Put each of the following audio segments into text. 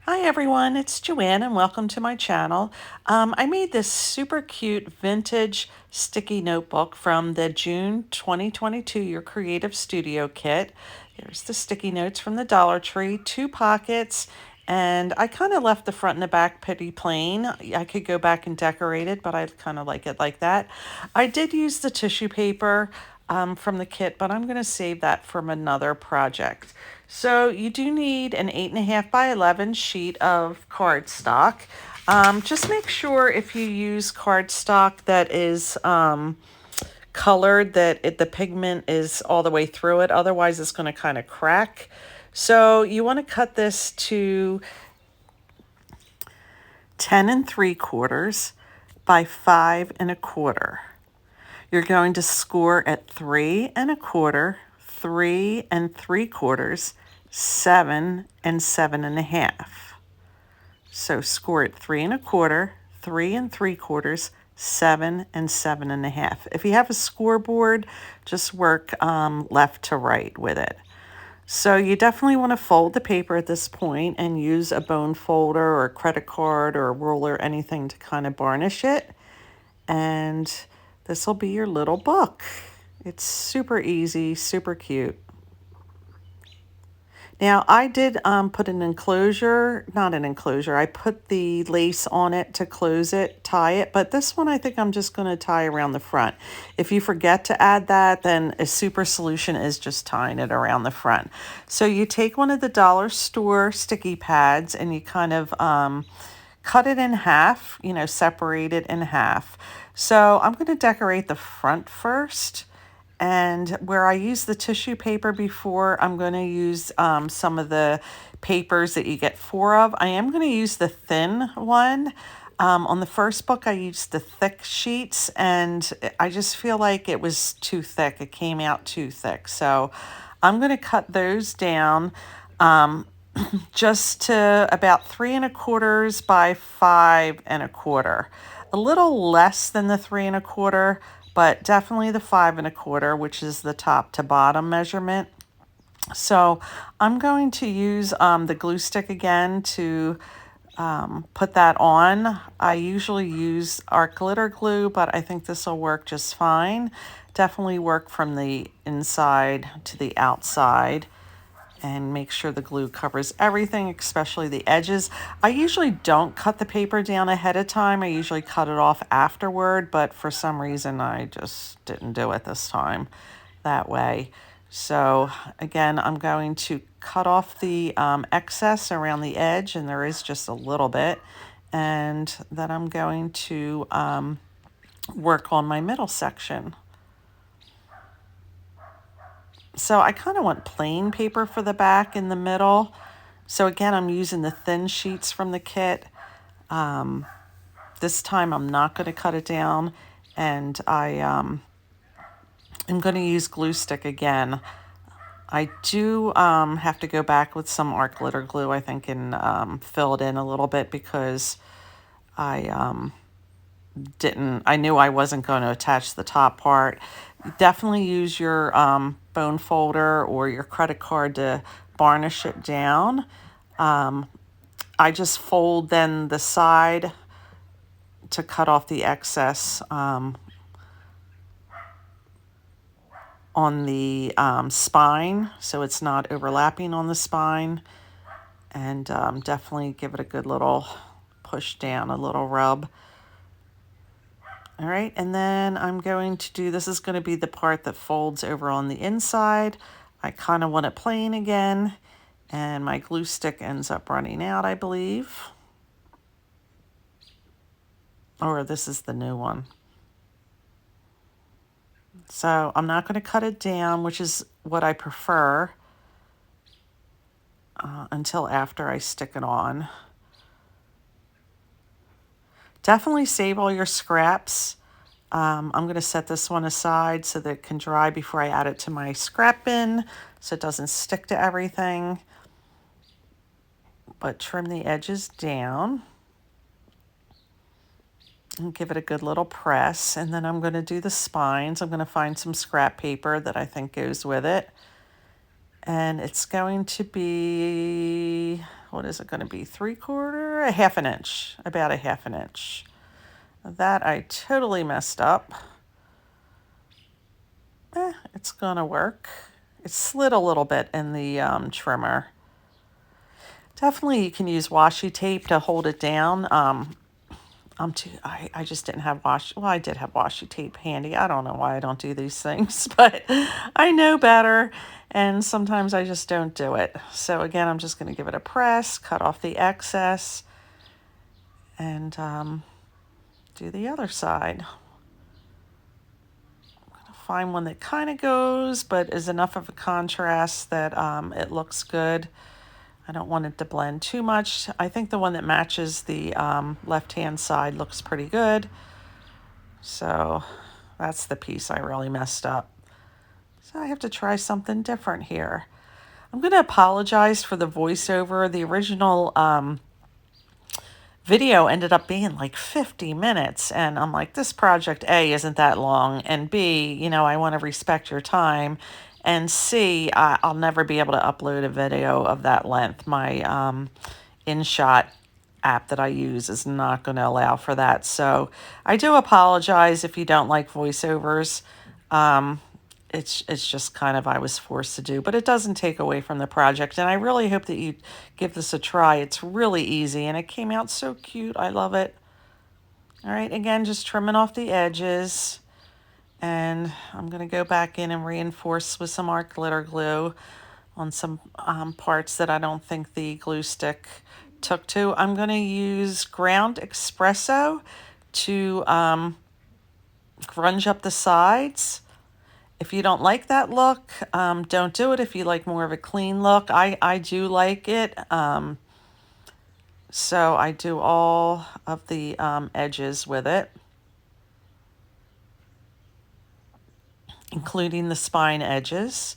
Hi everyone, it's Joanne and welcome to my channel. I made this super cute vintage sticky notebook from the June 2022 Your Creative Studio kit. There's the sticky notes from the Dollar Tree, 2 pockets, and I kind of left the front and the back pretty plain. I could go back and decorate it, but I kind of like it like that. I did use the tissue paper from the kit, but I'm going to save that from another project. So you do need an 8.5 by 11 sheet of cardstock. Just make sure if you use cardstock that is colored that the pigment is all the way through it. Otherwise, it's going to kind of crack. So you want to cut this to 10 3/4 by 5 1/4. You're going to score at 3 1/4, 3 3/4, 7 7 1/2. So score at 3 1/4, 3 3/4, 7 7 1/2. If you have a scoreboard, just work left to right with it. So you definitely want to fold the paper at this point and use a bone folder or a credit card or a ruler, anything to kind of varnish it. And this will be your little book. It's super easy, super cute. Now I did put an enclosure, not an enclosure, I put the lace on it to close it, tie it, but this one I think I'm just going to tie around the front. If you forget to add that, then a super solution is just tying it around the front. So you take one of the dollar store sticky pads and you kind of cut it in half, separate it in half. So I'm going to decorate the front first. And where I used the tissue paper before, I'm going to use some of the papers that you get 4 of. I am going to use the thin one. On the first book, I used the thick sheets, and I just feel like it was too thick. It came out too thick. So I'm going to cut those down just to about 3 1/4 by 5 1/4. A little less than the 3 1/4, but definitely the 5 1/4, which is the top to bottom measurement. So I'm going to use the glue stick again to put that on. I usually use art glitter glue, but I think this will work just fine. Definitely work from the inside to the outside and make sure the glue covers everything, especially the edges. I usually don't cut the paper down ahead of time. I usually cut it off afterward, but for some reason I just didn't do it this time that way. So again, I'm going to cut off the excess around the edge, and there is just a little bit. And then I'm going to work on my middle section. So I kind of want plain paper for the back in the middle. So again, I'm using the thin sheets from the kit. This time I'm not going to cut it down, and I am going to use glue stick again. I do have to go back with some art glitter glue, I think, and fill it in a little bit because I I knew I wasn't going to attach the top part. Definitely use your bone folder or your credit card to varnish it down. I just fold then the side to cut off the excess on the spine, so it's not overlapping on the spine. And definitely give it a good little push down, a little rub. All right, and then I'm going to do, this is going to be the part that folds over on the inside. I kind of want it plain again, and my glue stick ends up running out, I believe. Or this is the new one. So I'm not going to cut it down, which is what I prefer, until after I stick it on. Definitely save all your scraps. I'm going to set this one aside so that it can dry before I add it to my scrap bin so it doesn't stick to everything. But trim the edges down and give it a good little press. And then I'm going to do the spines. I'm going to find some scrap paper that I think goes with it. And it's going to be, what is it going to be, 3/4, a half an inch, about a half an inch. That I totally messed up. It's gonna work. It slid a little bit in the trimmer. Definitely you can use washi tape to hold it down. I just didn't have well, I did have washi tape handy. I don't know why I don't do these things, but I know better, and sometimes I just don't do it. So again, I'm just going to give it a press, cut off the excess, and do the other side. I'm going to find one that kind of goes, but is enough of a contrast that it looks good. I don't want it to blend too much. I think the one that matches the left-hand side looks pretty good. So that's the piece I really messed up. So I have to try something different here. I'm going to apologize for the voiceover. The original video ended up being like 50 minutes. And I'm like, this project A isn't that long. And B, you know, I want to respect your time. And C, I'll never be able to upload a video of that length. My InShot app that I use is not going to allow for that. So I do apologize if you don't like voiceovers. It's just kind of I was forced to do, but it doesn't take away from the project. And I really hope that you give this a try. It's really easy and it came out so cute. I love it. All right, again, just trimming off the edges. And I'm going to go back in and reinforce with some art glitter glue on some parts that I don't think the glue stick took to. I'm going to use ground espresso to grunge up the sides. If you don't like that look, don't do it. If you like more of a clean look, I do like it. So I do all of the edges with it, including the spine edges.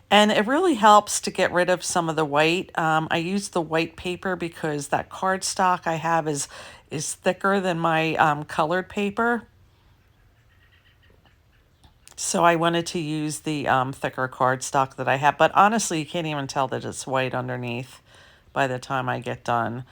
And it really helps to get rid of some of the white. I use the white paper because that cardstock I have is thicker than my colored paper. So I wanted to use the thicker cardstock that I have. But honestly, you can't even tell that it's white underneath by the time I get done.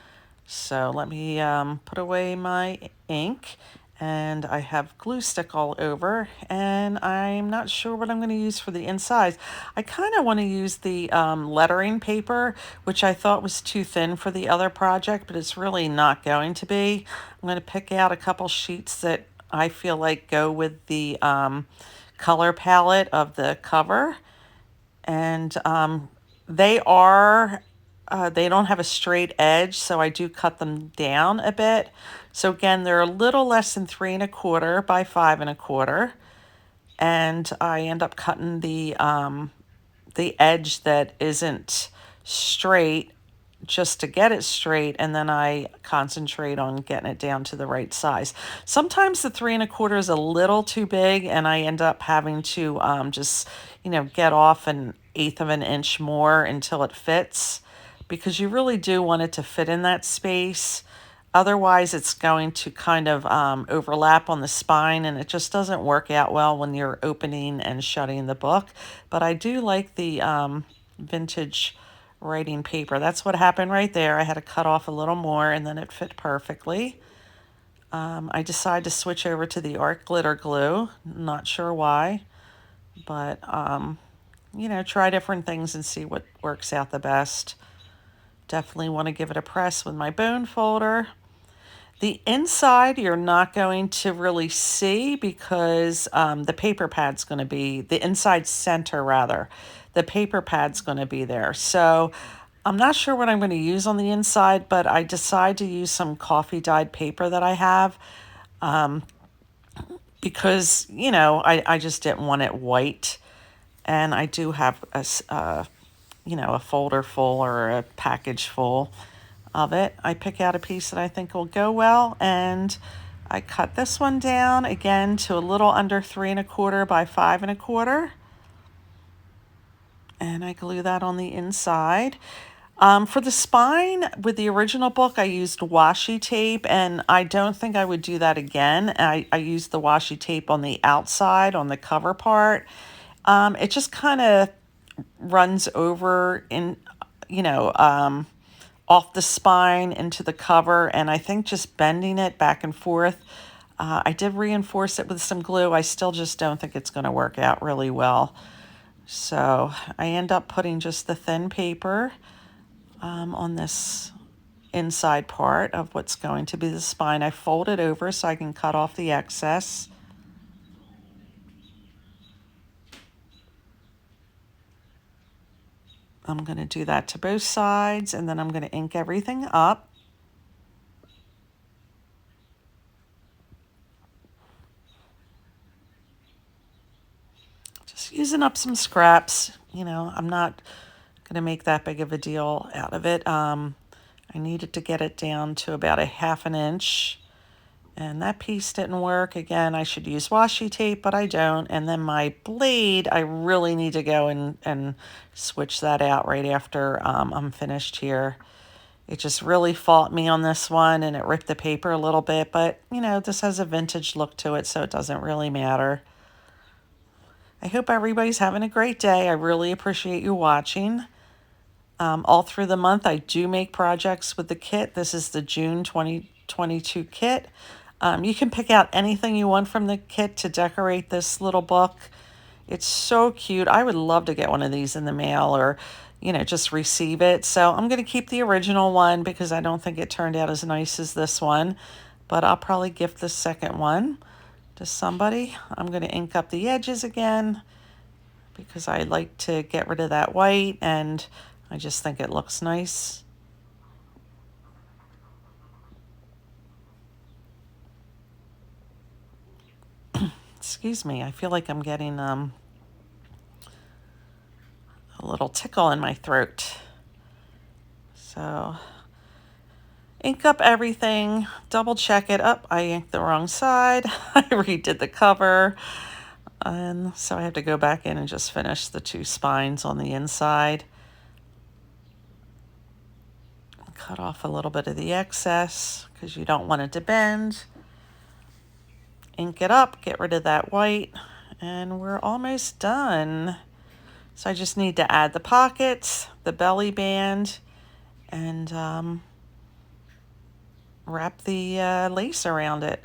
So let me put away my ink. And I have glue stick all over, and I'm not sure what I'm going to use for the insides. I kind of want to use the lettering paper, which I thought was too thin for the other project, but it's really not going to be. I'm going to pick out a couple sheets that I feel like go with the color palette of the cover, and they don't have a straight edge, so I do cut them down a bit. So again, they're a little less than 3 1/4 by 5 1/4, and I end up cutting the edge that isn't straight just to get it straight, and then I concentrate on getting it down to the right size. Sometimes the 3 1/4 is a little too big, and I end up having to just, you know, get off 1/8 of an inch more until it fits, because you really do want it to fit in that space. Otherwise, it's going to kind of overlap on the spine, and it just doesn't work out well when you're opening and shutting the book. But I do like the vintage writing paper. That's what happened right there. I had to cut off a little more, and then it fit perfectly. I decided to switch over to the art glitter glue. Not sure why, but you know, try different things and see what works out the best. Definitely want to give it a press with my bone folder. The inside you're not going to really see because the paper pad's going to be, the inside center rather, the paper pad's going to be there. So I'm not sure what I'm going to use on the inside, but I decided to use some coffee dyed paper that I have because, you know, I just didn't want it white. And I do have you know, a folder full or a package full of it. I pick out a piece that I think will go well, and I cut this one down again to a little under 3 1/4 by 5 1/4, and I glue that on the inside. For the spine with the original book, I used washi tape, and I don't think I would do that again. I used the washi tape on the outside, on the cover part. It just kind of runs over in, you know, off the spine into the cover, and I think just bending it back and forth. I did reinforce it with some glue. I still just don't think it's going to work out really well. So I end up putting just the thin paper on this inside part of what's going to be the spine. I fold it over so I can cut off the excess. I'm going to do that to both sides, and then I'm going to ink everything up. Just using up some scraps. You know, I'm not going to make that big of a deal out of it. I needed to get it down to about a 1/2 inch, and that piece didn't work. Again, I should use washi tape, but I don't. And then my blade, I really need to go and switch that out right after I'm finished here. It just really fought me on this one, and it ripped the paper a little bit, but you know, this has a vintage look to it, so it doesn't really matter. I hope everybody's having a great day. I really appreciate you watching. All through the month, I do make projects with the kit. This is the June 2022 kit. You can pick out anything you want from the kit to decorate this little book. It's so cute. I would love to get one of these in the mail, or, you know, just receive it. So I'm going to keep the original one because I don't think it turned out as nice as this one. But I'll probably gift the second one to somebody. I'm going to ink up the edges again because I like to get rid of that white, and I just think it looks nice. Excuse me, I feel like I'm getting a little tickle in my throat. So ink up everything, double check it. Up, I inked the wrong side. I redid the cover. And so I have to go back in and just finish the 2 spines on the inside. Cut off a little bit of the excess because you don't want it to bend. Ink it up, get rid of that white, and we're almost done. So I just need to add the pockets, the belly band, and wrap the lace around it.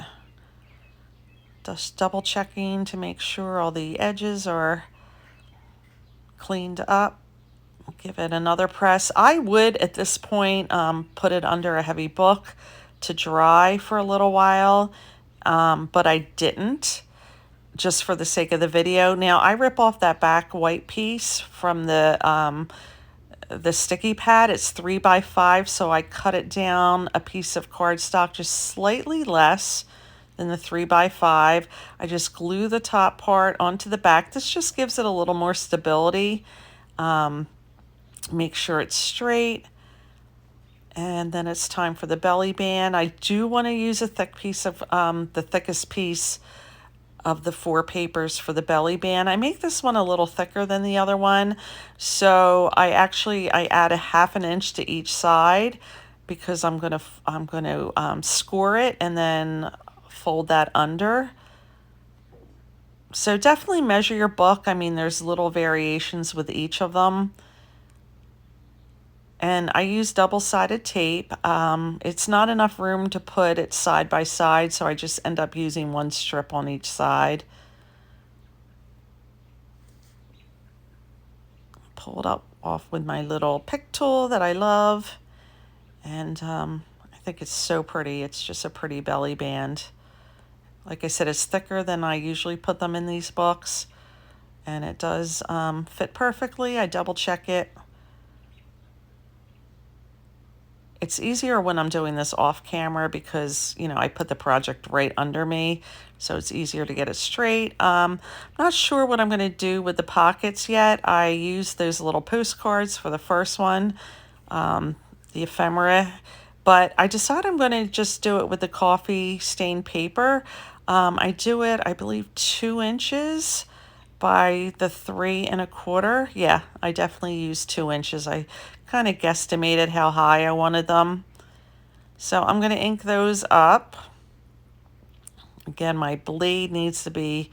Just double checking to make sure all the edges are cleaned up. Give it another press. I would, at this point, put it under a heavy book to dry for a little while, but I didn't, just for the sake of the video. Now, I rip off that back white piece from the sticky pad. It's 3 by 5, so I cut it down a piece of cardstock, just slightly less than the 3 by 5. I just glue the top part onto the back. This just gives it a little more stability. Make sure it's straight. And then it's time for the belly band. I do want to use a thick piece of the thickest piece of the 4 papers for the belly band. I make this one a little thicker than the other one, so I add a 1/2 inch to each side because I'm gonna score it and then fold that under. So definitely measure your book. I mean, there's little variations with each of them. And I use double-sided tape. It's not enough room to put it side by side, so I just end up using 1 strip on each side. Pull it up off with my little pick tool that I love. And I think it's so pretty. It's just a pretty belly band. Like I said, it's thicker than I usually put them in these books. And it does fit perfectly. I double check it. It's easier when I'm doing this off camera because, you know, I put the project right under me, so it's easier to get it straight. I'm not sure what I'm going to do with the pockets yet. I used those little postcards for the first one, the ephemera, but I decided I'm going to just do it with the coffee stained paper. I do it, I believe, 2 inches by the 3 1/4. Yeah, I definitely used 2 inches. I kind of guesstimated how high I wanted them. So I'm going to ink those up. Again, my blade needs to be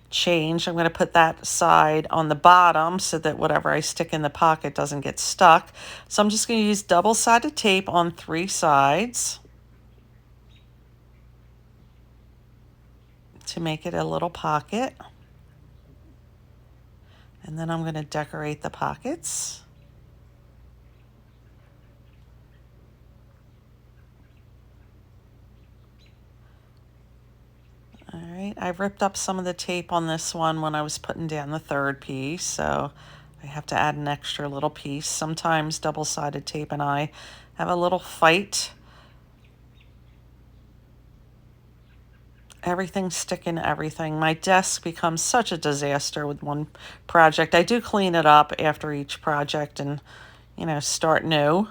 change. I'm going to put that side on the bottom so that whatever I stick in the pocket doesn't get stuck. So I'm just going to use double-sided tape on 3 sides to make it a little pocket. And then I'm going to decorate the pockets. All right, I ripped up some of the tape on this one when I was putting down the 3rd piece, so I have to add an extra little piece. Sometimes double-sided tape and I have a little fight. Everything's sticking to everything. My desk becomes such a disaster with one project. I do clean it up after each project and, you know, start new.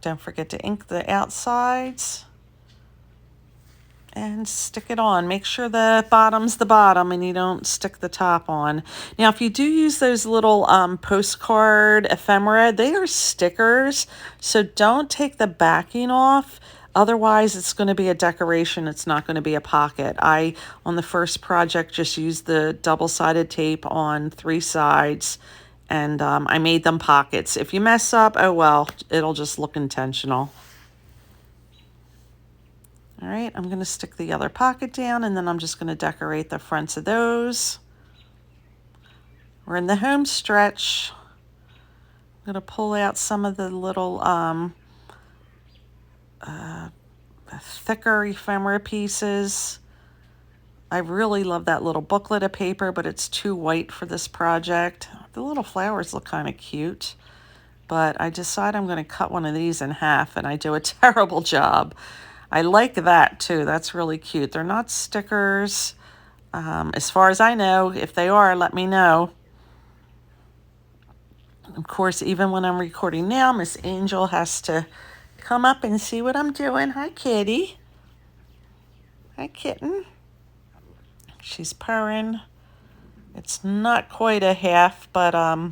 Don't forget to ink the outsides and stick it on. Make sure the bottom's the bottom and you don't stick the top on. Now, if you do use those little postcard ephemera, they are stickers, so don't take the backing off. Otherwise, it's going to be a decoration. It's not going to be a pocket. I, on the first project, just used the double-sided tape on 3 sides, and I made them pockets. If you mess up, oh well, it'll just look intentional. All right, I'm going to stick the other pocket down, and then I'm just going to decorate the fronts of those. We're in the home stretch. I'm going to pull out some of the little thicker ephemera pieces. I really love that little booklet of paper, but it's too white for this project. The little flowers look kind of cute, but I decide I'm going to cut one of these in half, and I do a terrible job. I like that too. That's really cute. They're not stickers. As far as I know, if they are, let me know. Of course, even when I'm recording now, Miss Angel has to come up and see what I'm doing. Hi, kitty. Hi, kitten. She's purring. It's not quite a half, but I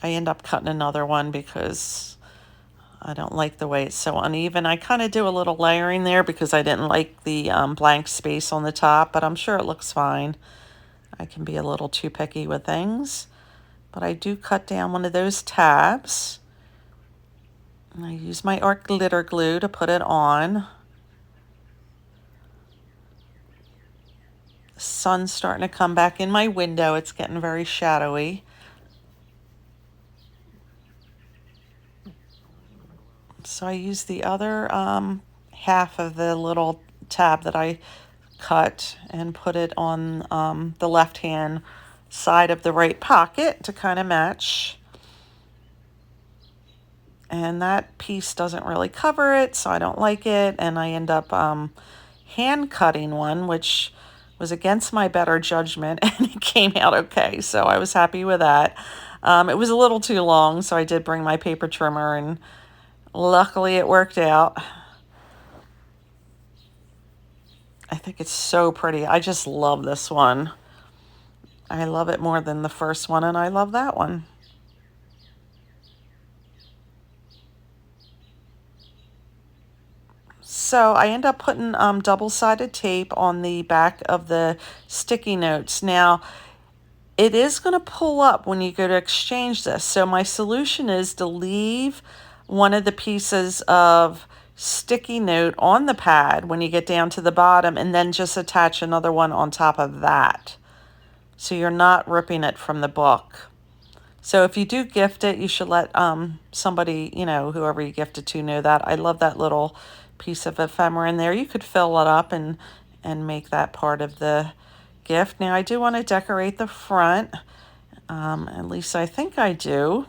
end up cutting another one because I don't like the way it's so uneven. I kind of do a little layering there because I didn't like the blank space on the top, but I'm sure it looks fine. I can be a little too picky with things, but I do cut down one of those tabs. And I use my art glitter glue to put it on. The sun's starting to come back in my window. It's getting very shadowy. So I use the other half of the little tab that I cut and put it on the left-hand side of the right pocket to kind of match. And that piece doesn't really cover it, so I don't like it. And I end up hand cutting one, which was against my better judgment, and it came out okay. So I was happy with that. It was a little too long, so I did bring my paper trimmer, and luckily it worked out. I think it's so pretty. I just love this one. I love it more than the first one, and I love that one. So I end up putting double-sided tape on the back of the sticky notes. Now, it is going to pull up when you go to exchange this. So my solution is to leave one of the pieces of sticky note on the pad when you get down to the bottom, and then just attach another one on top of that. So you're not ripping it from the book. So if you do gift it, you should let somebody, you know, whoever you gift it to, know that. I love that little piece of ephemera in there. You could fill it up and make that part of the gift. Now I do want to decorate the front. At least I think I do.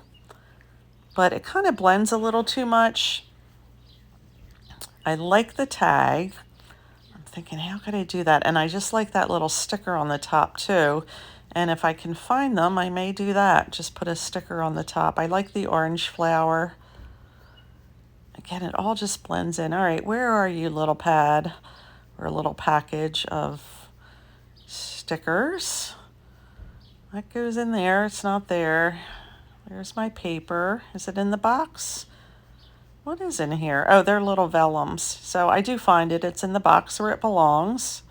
But it kind of blends a little too much. I like the tag. I'm thinking, how could I do that? And I just like that little sticker on the top too. And if I can find them, I may do that. Just put a sticker on the top. I like the orange flower. Again, it all just blends in. All right, where are you, little pad or a little package of stickers? That goes in there. It's not there. There's my paper. Is it in the box? What is in here? Oh, they're little vellums. So I do find it. It's in the box where it belongs.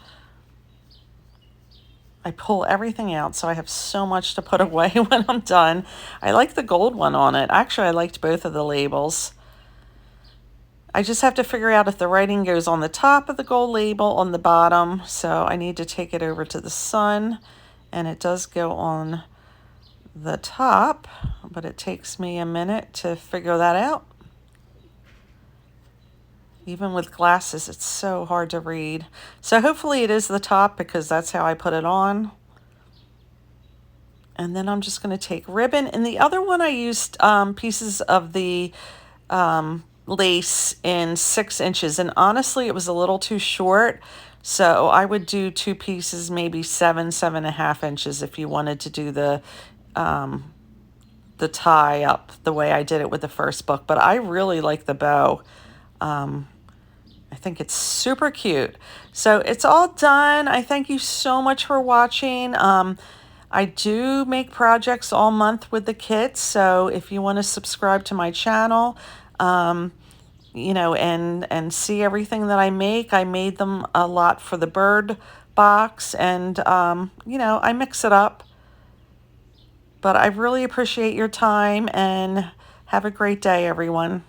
I pull everything out, so I have so much to put away when I'm done. I like the gold one on it. Actually, I liked both of the labels. I just have to figure out if the writing goes on the top of the gold label, on the bottom. So I need to take it over to the sun, and it does go on the top, but it takes me a minute to figure that out. Even with glasses, it's so hard to read. So hopefully it is the top, because that's how I put it on. And then I'm just going to take ribbon. And the other one I used pieces of the lace in 6 inches. And honestly, it was a little too short. So I would do 2 pieces, maybe 7.5 inches if you wanted to do the tie up the way I did it with the first book. But I really like the bow. I think it's super cute. So it's all done. I thank you so much for watching. I do make projects all month with the kids, so if you want to subscribe to my channel, you know, and see everything that I made them a lot for the bird box, and you know, I mix it up. But I really appreciate your time, and have a great day, everyone.